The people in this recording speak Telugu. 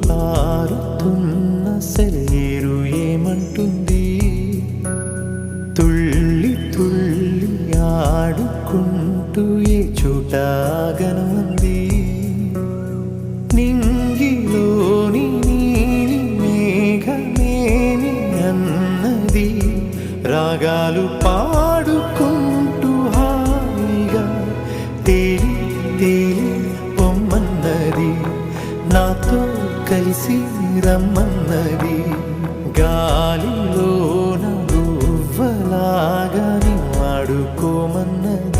పారుతున్న సెలయేరు ఏమంటుంది? తుళ్ళి తుళ్ళి ఆడుకుంటూ ఏ చోట గనుంది? నింగిలోని నీలి మేఘమేమి అన్నది? రాగాలు పాడుకుంటూ హాయిగా తేలి తేలి పొమ్మన్నది, నాతో కలిసి రమ్మన్నది. గాలిలో నా గువ్వలాగా ఆడుకోమన్నది.